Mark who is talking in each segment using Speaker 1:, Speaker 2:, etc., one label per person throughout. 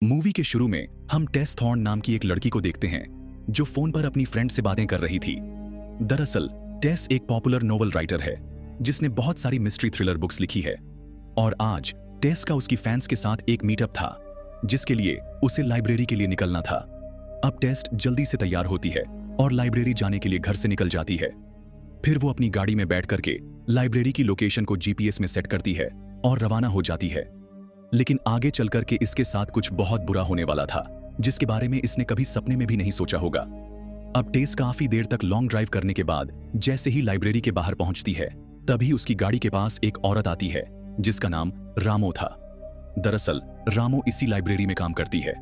Speaker 1: Movie के शुरू में हम टेस थॉर्न नाम की एक लड़की को देखते हैं जो फोन पर अपनी फ्रेंड से बातें कर रही थी। दरअसल टेस एक पॉपुलर नोवेल राइटर है जिसने बहुत सारी मिस्ट्री थ्रिलर बुक्स लिखी है और आज टेस का उसकी फैंस के साथ एक मीटअप था जिसके लिए उसे लाइब्रेरी के लिए निकलना था। अब टेस जल्दी से तैयार होती है और लाइब्रेरी जाने के लिए घर से निकल जाती है। फिर वो अपनी गाड़ी में बैठ करके लाइब्रेरी की लोकेशन को जीपीएस में सेट करती है और रवाना हो जाती है। लेकिन आगे चलकर के इसके साथ कुछ बहुत बुरा होने वाला था जिसके बारे में इसने कभी सपने में भी नहीं सोचा होगा। अब टेस काफी देर तक लॉन्ग ड्राइव करने के बाद जैसे ही लाइब्रेरी के बाहर पहुंचती है तभी उसकी गाड़ी के पास एक औरत आती है जिसका नाम रामो था। दरअसल रामो इसी लाइब्रेरी में काम करती है।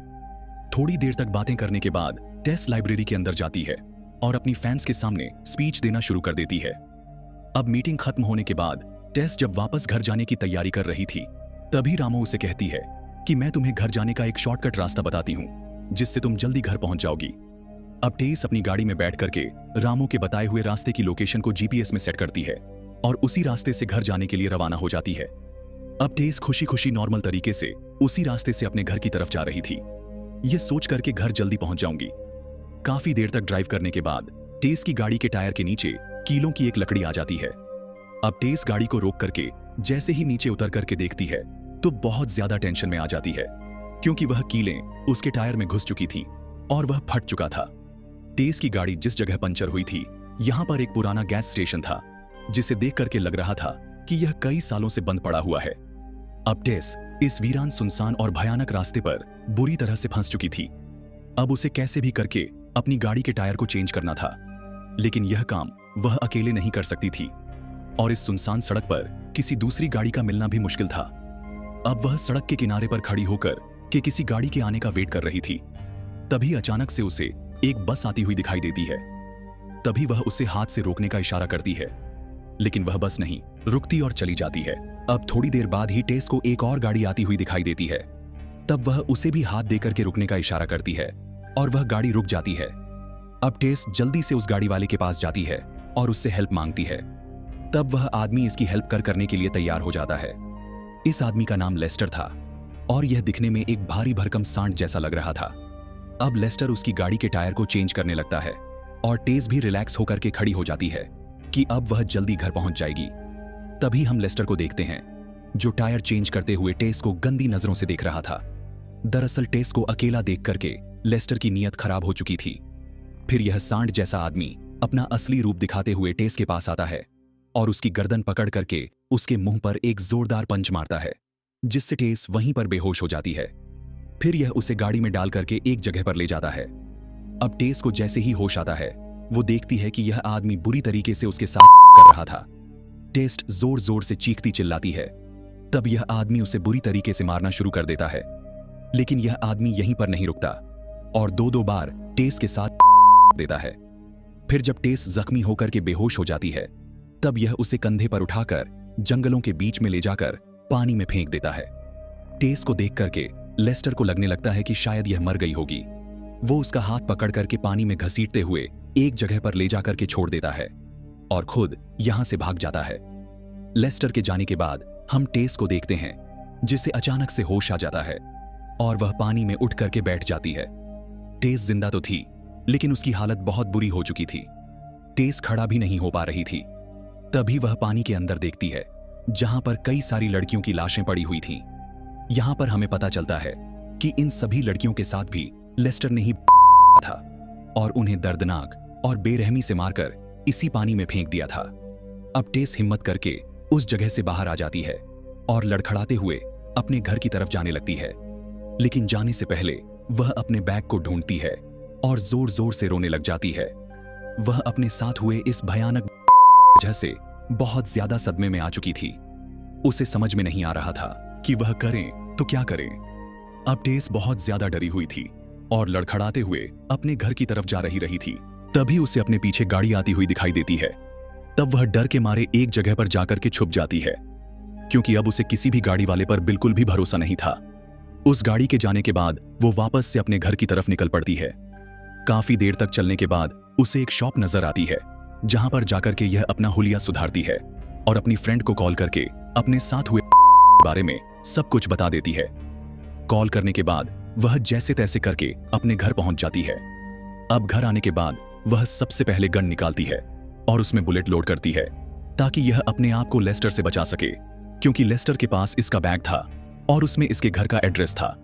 Speaker 1: थोड़ी देर तक बातें करने के बाद टेस लाइब्रेरी के अंदर जाती है और अपनी फैंस के सामने स्पीच देना शुरू कर देती है। अब मीटिंग खत्म होने के बाद टेस जब वापस घर जाने की तैयारी कर रही थी तभी रामो उसे कहती है कि मैं तुम्हें घर जाने का एक शॉर्टकट रास्ता बताती हूँ जिससे तुम जल्दी घर पहुंच जाओगी। अब टेस अपनी गाड़ी में बैठ करके रामो के बताए हुए रास्ते की लोकेशन को जीपीएस में सेट करती है और उसी रास्ते से घर जाने के लिए रवाना हो जाती है। अब टेस खुशी खुशी नॉर्मल तरीके से उसी रास्ते से अपने घर की तरफ जा रही थी, ये सोच करके घर जल्दी पहुंच जाऊंगी। काफी देर तक ड्राइव करने के बाद टेस की गाड़ी के टायर के नीचे कीलों की एक लकड़ी आ जाती है। अब टेस गाड़ी को रोक करके जैसे ही नीचे उतर करके देखती है तो बहुत ज्यादा टेंशन में आ जाती है क्योंकि वह कीलें उसके टायर में घुस चुकी थीं और वह फट चुका था। टेस की गाड़ी जिस जगह पंचर हुई थी यहां पर एक पुराना गैस स्टेशन था जिसे देख करके लग रहा था कि यह कई सालों से बंद पड़ा हुआ है। अब टेस इस वीरान सुनसान और भयानक रास्ते पर बुरी तरह से फंस चुकी थी। अब उसे कैसे भी करके अपनी गाड़ी के टायर को चेंज करना था, लेकिन यह काम वह अकेले नहीं कर सकती थी और इस सुनसान सड़क पर किसी दूसरी गाड़ी का मिलना भी मुश्किल था। अब वह सड़क के किनारे पर खड़ी होकर के किसी गाड़ी के आने का वेट कर रही थी। तभी अचानक से उसे एक बस आती हुई दिखाई देती है। तभी वह उसे हाथ से रोकने का इशारा करती है, लेकिन वह बस नहीं रुकती और चली जाती है। अब थोड़ी देर बाद ही टेस को एक और गाड़ी आती हुई दिखाई देती है। तब वह उसे भी हाथ देकर के रुकने का इशारा करती है और वह गाड़ी रुक जाती है। अब टेस जल्दी से उस गाड़ी वाले के पास जाती है और उससे हेल्प मांगती है। तब वह आदमी इसकी हेल्प करने के लिए तैयार हो जाता है। इस आदमी का नाम लेस्टर था और यह दिखने में एक भारी भरकम सांड जैसा लग रहा था। अब लेस्टर उसकी गाड़ी के टायर को चेंज करने लगता है और टेस भी रिलैक्स होकर के खड़ी हो जाती है कि अब वह जल्दी घर पहुंच जाएगी। तभी हम लेस्टर को देखते हैं जो टायर चेंज करते हुए टेस को गंदी नजरों से देख रहा था। दरअसल टेस को अकेला देख करके लेस्टर की नीयत खराब हो चुकी थी। फिर यह सांड जैसा आदमी अपना असली रूप दिखाते हुए टेस के पास आता है और उसकी गर्दन पकड़ करके उसके मुंह पर एक जोरदार पंच मारता है जिससे टेस वहीं पर बेहोश हो जाती है। फिर यह उसे गाड़ी में डाल करके एक जगह पर ले जाता है। अब टेस को जैसे ही होश आता है वो देखती है कि यह आदमी बुरी तरीके से उसके साथ कर रहा था। टेस जोर जोर से चीखती चिल्लाती है। तब यह आदमी उसे बुरी तरीके से मारना शुरू कर देता है, लेकिन यह आदमी यहीं पर नहीं रुकता और दो बार टेस के साथ देता है। फिर जब टेस जख्मी होकर के बेहोश हो जाती है तब यह उसे कंधे पर उठाकर जंगलों के बीच में ले जाकर पानी में फेंक देता है। टेस को देख करके लेस्टर को लगने लगता है कि शायद यह मर गई होगी। वो उसका हाथ पकड़ करके पानी में घसीटते हुए एक जगह पर ले जाकर के छोड़ देता है और खुद यहां से भाग जाता है। लेस्टर के जाने के बाद हम टेस को देखते हैं जिसे अचानक से होश आ जाता है और वह पानी में उठ करके बैठ जाती है। टेस जिंदा तो थी लेकिन उसकी हालत बहुत बुरी हो चुकी थी। टेस खड़ा भी नहीं हो पा रही थी। तभी वह पानी के अंदर देखती है जहां पर कई सारी लड़कियों की लाशें पड़ी हुई थीं। यहां पर हमें पता चलता है कि इन सभी लड़कियों के साथ भी लेस्टर ने ही था और उन्हें दर्दनाक और बेरहमी से मारकर इसी पानी में फेंक दिया था। अब टेस हिम्मत करके उस जगह से बाहर आ जाती है और लड़खड़ाते हुए अपने घर की तरफ जाने लगती है, लेकिन जाने से पहले वह अपने बैग को ढूंढती है और जोर जोर से रोने लग जाती है। वह अपने साथ हुए इस भयानक वजह से बहुत ज्यादा सदमे में आ चुकी थी। उसे समझ में नहीं आ रहा था कि वह करें तो क्या करें। अब टेस बहुत ज्यादा डरी हुई थी और लड़खड़ाते हुए अपने घर की तरफ जा रही थी। तभी उसे अपने पीछे गाड़ी आती हुई दिखाई देती है। तब वह डर के मारे एक जगह पर जाकर के छुप जाती है क्योंकि अब उसे किसी भी गाड़ी वाले पर बिल्कुल भी भरोसा नहीं था। उस गाड़ी के जाने के बाद वो वापस से अपने घर की तरफ निकल पड़ती है। काफी देर तक चलने के बाद उसे एक शॉप नजर आती है जहां पर जाकर के यह अपना हुलिया सुधारती है और अपनी फ्रेंड को कॉल करके अपने साथ हुए बारे में सब कुछ बता देती है। कॉल करने के बाद वह जैसे तैसे करके अपने घर पहुंच जाती है। अब घर आने के बाद वह सबसे पहले गन निकालती है और उसमें बुलेट लोड करती है ताकि यह अपने आप को लेस्टर से बचा सके, क्योंकि लेस्टर के पास इसका बैग था और उसमें इसके घर का एड्रेस था,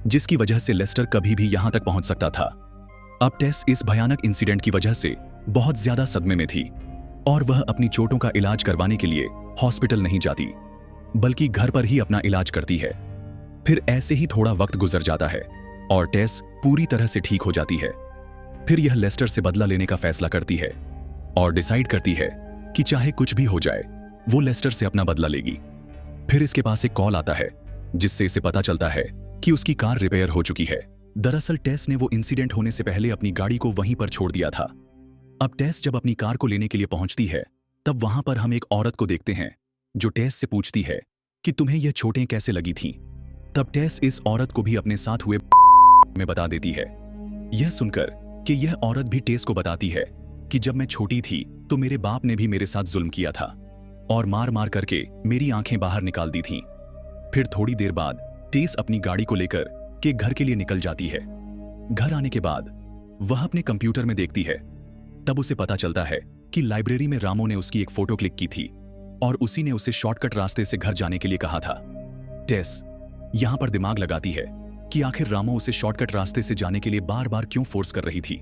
Speaker 1: जिसकी वजह से लेस्टर कभी भी यहां तक पहुंच सकता था। अब टेस इस भयानक इंसिडेंट की वजह से बहुत ज्यादा सदमे में थी और वह अपनी चोटों का इलाज करवाने के लिए हॉस्पिटल नहीं जाती, बल्कि घर पर ही अपना इलाज करती है। फिर ऐसे ही थोड़ा वक्त गुजर जाता है और टेस पूरी तरह से ठीक हो जाती है। फिर यह लेस्टर से बदला लेने का फैसला करती है और डिसाइड करती है कि चाहे कुछ भी हो जाए वो लेस्टर से अपना बदला लेगी। फिर इसके पास एक कॉल आता है जिससे इसे पता चलता है कि उसकी कार रिपेयर हो चुकी है। दरअसल टेस ने वो इंसिडेंट होने से पहले अपनी गाड़ी को वहीं पर छोड़ दिया था। अब टेस जब अपनी कार को लेने के लिए पहुंचती है तब वहां पर हम एक औरत को देखते हैं जो टेस से पूछती है कि तुम्हें यह चोटें कैसे लगी थीं। तब टेस इस औरत को भी अपने साथ हुए में बता देती है। यह सुनकर कि यह औरत भी टेस को बताती है कि जब मैं छोटी थी तो मेरे बाप ने भी मेरे साथ जुल्म किया था और मार मार करके मेरी आंखें बाहर निकाल दी थीं। फिर थोड़ी देर बाद टेस अपनी गाड़ी को लेकर के घर के लिए निकल जाती है। घर आने के बाद वह अपने कंप्यूटर में देखती है, तब उसे पता चलता है कि लाइब्रेरी में रामो ने उसकी एक फोटो क्लिक की थी और उसी ने उसे शॉर्टकट रास्ते से घर जाने के लिए कहा था। टेस यहां पर दिमाग लगाती है कि आखिर रामो उसे शॉर्टकट रास्ते से जाने के लिए बार बार क्यों फोर्स कर रही थी।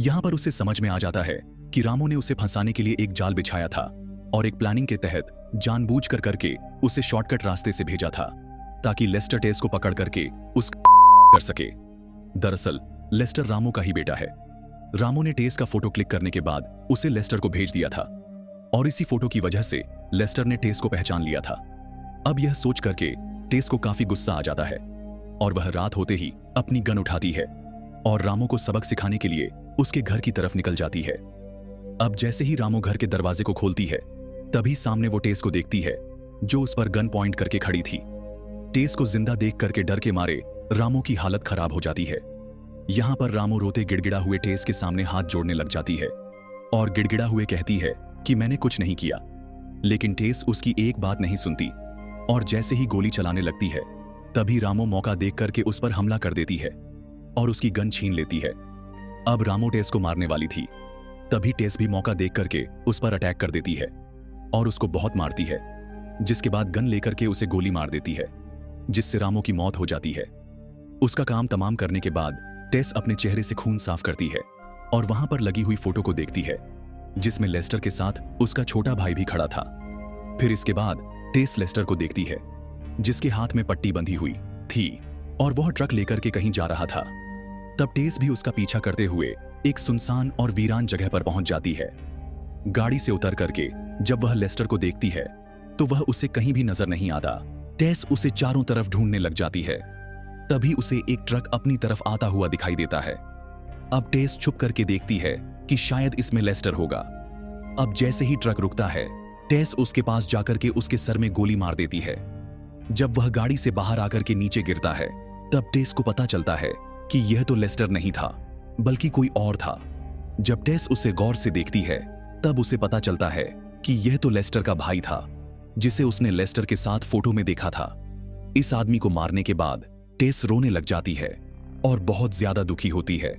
Speaker 1: यहां पर उसे समझ में आ जाता है कि रामो ने उसे फंसाने के लिए एक जाल बिछाया था और एक प्लानिंग के तहत जानबूझकर करके उसे शॉर्टकट रास्ते से भेजा था ताकि लेस्टर टेस को पकड़ करके कर सके। दरअसल लेस्टर रामो का ही बेटा है। रामो ने टेस का फोटो क्लिक करने के बाद उसे लेस्टर को भेज दिया था और इसी फोटो की वजह से लेस्टर ने टेस को पहचान लिया था। अब यह सोच करके टेस को काफी गुस्सा आ जाता है और वह रात होते ही अपनी गन उठाती है और रामो को सबक सिखाने के लिए उसके घर की तरफ निकल जाती है। अब जैसे ही रामो घर के दरवाजे को खोलती है तभी सामने वो टेस को देखती है जो उस पर गन पॉइंट करके खड़ी थी। टेस को जिंदा देख करके डर के मारे रामो की हालत खराब हो जाती है। यहां पर रामो रोते गिड़गिड़ा हुए टेस के सामने हाथ जोड़ने लग जाती है और गिड़गिड़ा हुए कहती है कि मैंने कुछ नहीं किया, लेकिन टेस उसकी एक बात नहीं सुनती और जैसे ही गोली चलाने लगती है तभी रामो मौका देख करके उस पर हमला कर देती है और उसकी गन छीन लेती है। अब रामो टेस को मारने वाली थी, तभी टेस भी मौका देख करके उस पर अटैक कर देती है और उसको बहुत मारती है, जिसके बाद गन लेकर के उसे गोली मार देती है, जिससे रामो की मौत हो जाती है। उसका काम तमाम करने के बाद टेस अपने चेहरे से खून साफ करती है और वहां पर लगी हुई फोटो को देखती है जिसमें लेस्टर के साथ उसका छोटा भाई भी खड़ा था। फिर इसके बाद टेस लेस्टर को देखती है जिसके हाथ में पट्टी बंधी हुई थी और वह ट्रक लेकर के कहीं जा रहा था। तब टेस भी उसका पीछा करते हुए एक सुनसान और वीरान जगह पर पहुंच जाती है। गाड़ी से उतर करके जब वह लेस्टर को देखती है तो वह उसे कहीं भी नजर नहीं आता। टेस उसे चारों तरफ ढूंढने लग जाती है। तभी उसे एक ट्रक अपनी तरफ आता हुआ दिखाई देता है। अब टेस छुप करके देखती है कि शायद इसमें लेस्टर होगा। अब जैसे ही ट्रक रुकता है टेस उसके पास जाकर के उसके सर में गोली मार देती है। जब वह गाड़ी से बाहर आकर के नीचे गिरता है तब टेस को पता चलता है कि यह तो लेस्टर नहीं था बल्कि कोई और था। जब टेस उसे गौर से देखती है तब उसे पता चलता है कि यह तो लेस्टर का भाई था जिसे उसने लेस्टर के साथ फोटो में देखा था। इस आदमी को मारने के बाद टेस रोने लग जाती है और बहुत ज्यादा दुखी होती है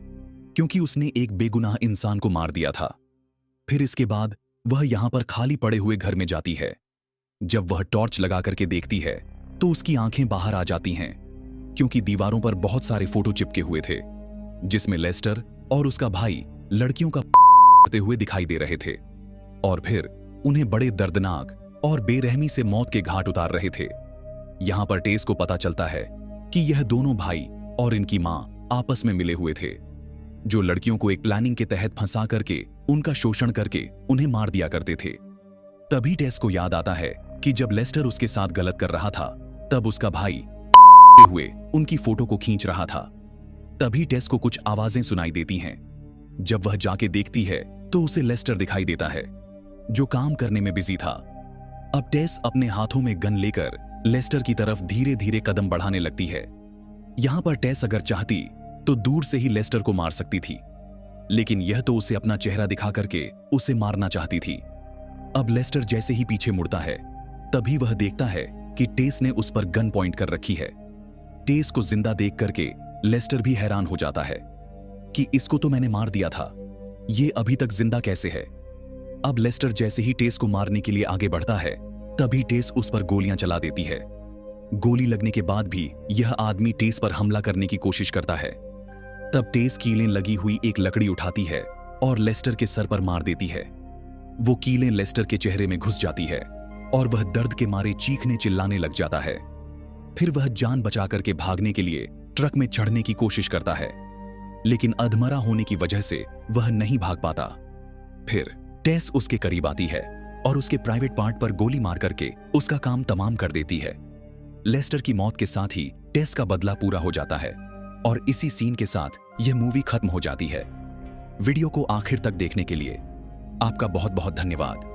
Speaker 1: क्योंकि उसने एक बेगुनाह इंसान को मार दिया था। फिर इसके बाद वह यहां पर खाली पड़े हुए घर में जाती है। जब वह टॉर्च लगा करके देखती है तो उसकी आंखें बाहर आ जाती हैं क्योंकि दीवारों पर बहुत सारे फोटो चिपके हुए थे जिसमें लेस्टर और उसका भाई लड़कियों का करते हुए दिखाई दे रहे थे और फिर उन्हें बड़े दर्दनाक और बेरहमी से मौत के घाट उतार रहे थे। यहां पर टेस को पता चलता है कि यह दोनों भाई और इनकी मां आपस में मिले हुए थे जो लड़कियों को एक प्लानिंग के तहत फंसा करके उनका शोषण करके उन्हें मार दिया करते थे। तभी टेस को याद आता है कि जब लेस्टर उसके साथ गलत कर रहा था तब उसका भाई हुए उनकी फोटो को खींच रहा था। तभी टेस को कुछ आवाजें सुनाई देती हैं। जब वह जाके देखती है तो उसे लेस्टर दिखाई देता है जो काम करने में बिजी था। अब टेस अपने हाथों में गन लेकर लेस्टर की तरफ धीरे धीरे कदम बढ़ाने लगती है। यहां पर टेस अगर चाहती तो दूर से ही लेस्टर को मार सकती थी, लेकिन यह तो उसे अपना चेहरा दिखा करके उसे मारना चाहती थी। अब लेस्टर जैसे ही पीछे मुड़ता है तभी वह देखता है कि टेस ने उस पर गन पॉइंट कर रखी है। टेस को जिंदा देख करके लेस्टर भी हैरान हो जाता है कि इसको तो मैंने मार दिया था, ये अभी तक जिंदा कैसे है। अब लेस्टर जैसे ही टेस को मारने के लिए आगे बढ़ता है, तभी टेस उस पर गोलियां चला देती है। गोली लगने के बाद भी यह आदमी टेस पर हमला करने की कोशिश करता है। तब टेस कीलें लगी हुई एक लकड़ी उठाती है और लेस्टर के सर पर मार देती है। वो कीलें लेस्टर के चेहरे में घुस जाती है और वह दर्द के मारे चीखने चिल्लाने लग जाता है। फिर वह जान बचा करके भागने के लिए ट्रक में चढ़ने की कोशिश करता है, लेकिन अधमरा होने की वजह से वह नहीं भाग पाता। फिर टेस उसके करीब आती है और उसके प्राइवेट पार्ट पर गोली मार करके उसका काम तमाम कर देती है। लेस्टर की मौत के साथ ही टेस का बदला पूरा हो जाता है और इसी सीन के साथ यह मूवी खत्म हो जाती है। वीडियो को आखिर तक देखने के लिए आपका बहुत बहुत धन्यवाद।